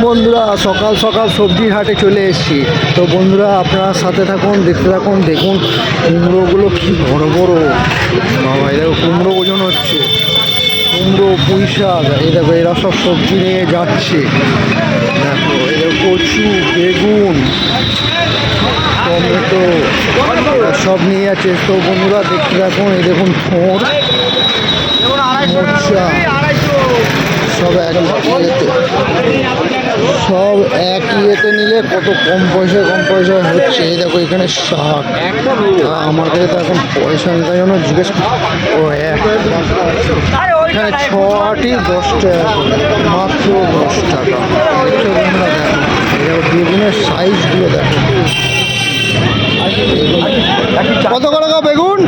বন্ধুরা সকাল সকাল সবজির হাটে চলে এসেছি। তো বন্ধুরা আপনারা সাথে থাকুন, দেখতে থাকুন। দেখুন কুমড়োগুলো কি বড় বড়, বাবা এরকম কুমড়ো ওজন হচ্ছে। কুমড়ো, পুঁই শাক, এই দেখো এরা সব সবজি নিয়ে যাচ্ছে। দেখো এদের কচু, বেগুন, টমেটো সব নিয়ে যাচ্ছে। তো বন্ধুরা দেখতে থাকুন। এই দেখুন থোড়, মোচা, সব এক ইয়েতে, সব এক ইয়েতে নিলে কত কম পয়সায় হচ্ছে। এই দেখো এখানে শাক, আমার কাছে তো এখন পয়সা নেই, তাই জন্য জিজ্ঞেস ও এখানে 6টি 10 টাকা, মাত্র 10 টাকা। দেখছো বন্ধুরা, দেখো বেগুনের সাইজগুলো দেখো। কত করে গো বেগুন?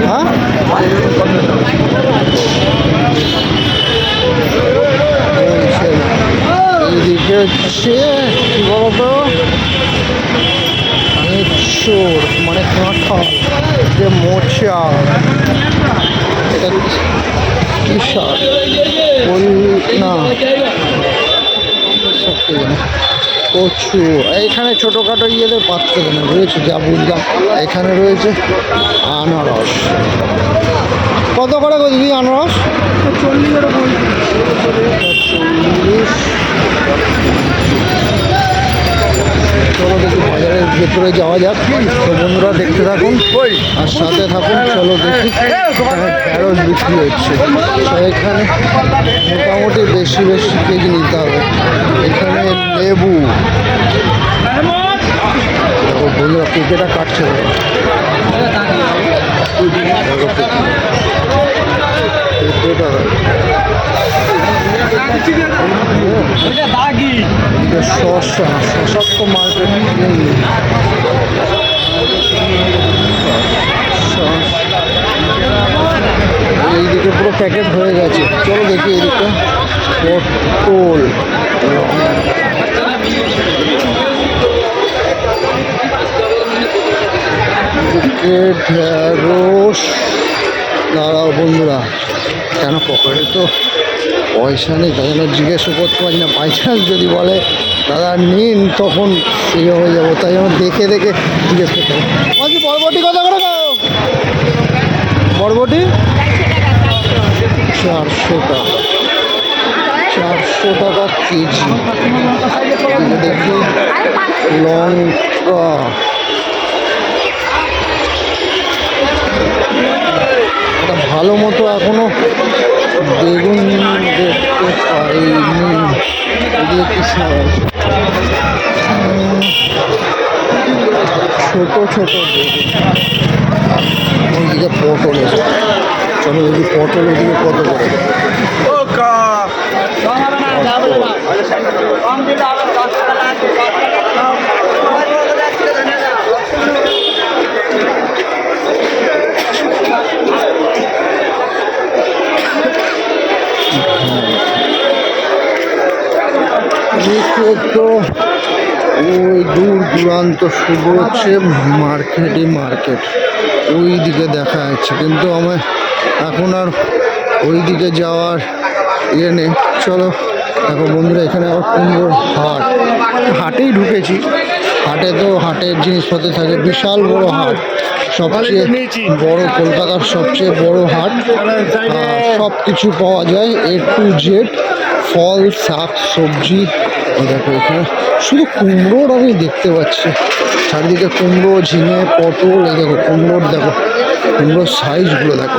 হ্যাঁ, এইদিকে হচ্ছে কি বলতো, এঁচোড় মানে কাঁঠাল, যে মোচা, এটা কি শাক না, কচু। এইখানে ছোটোখাটো ইয়েদের পাচ্ছে না, রয়েছে যা বুঝলাম। এখানে রয়েছে আনারস। কত করে গো দিদি আনারস? 40। চলো দেখি বাজারের ভেতরে যাওয়া যাক। তো বন্ধুরা দেখতে থাকুন আর সাথে থাকুন। চলো দেখি ঢেঁড়স বিক্রি হচ্ছে। তো এখানে মোটামুটি বেশি কেজি নিতে হবে। এখানে লেবু, দেখো বন্ধুরা পেঁপেটা কাটছে। পেঁপেটা শসা, শসার তো মার্কেট নেই। এইদিকে পুরো প্যাকেট হয়ে গেছে। চলো দেখি এদিকে পটল, ঢেঁড়স। দাঁড়াও বন্ধুরা, কেন পকেটে তো পয়সা নেই, তাই জন্য জিজ্ঞেসও করতে পারি না। বাই চান্স যদি বলে দাদা নিন, তখন ইয়ে হয়ে যাবো, তাই জন্য দেখে দেখে জিজ্ঞেস করতে হবে। বলছি বরবটি কত করে গো? বরবটি 400 টাকা, 400 টাকা কেজি। দেখি লঙ্কা, এটা ভালো মতো এখনো বেগুন দেখতে পাইনি। এদিকে কি ছোট ছোট বেগুন। ওইদিকে পটল এসে, চলো ওইদিকে পটল, ওইদিকে কত করে? তো ওই দূর দূরান্ত শুরু হচ্ছে মার্কেট, ওই দিকে দেখা যাচ্ছে, কিন্তু আমার এখন আর ওই দিকে যাওয়ার ইয়ে নেই। চলো দেখো বন্ধুরা, এখানে আবার কুমড়োর হাটেই ঢুকেছি। হাটে তো হাটের জিনিসপত্র থাকে, বিশাল বড় হাট, সবচেয়ে বড়, কলকাতার সবচেয়ে বড় হাট। সব কিছু পাওয়া যায়, A to Z, ফল, শাক, সবজি। দেখো এখানে শুধু কুমড়োর আমি দেখতে পাচ্ছি, চারিদিকে কুমড়ো, ঝিঙে, পটল। এই দেখো কুমড়োর, দেখো কুমড়োর সাইজগুলো দেখো।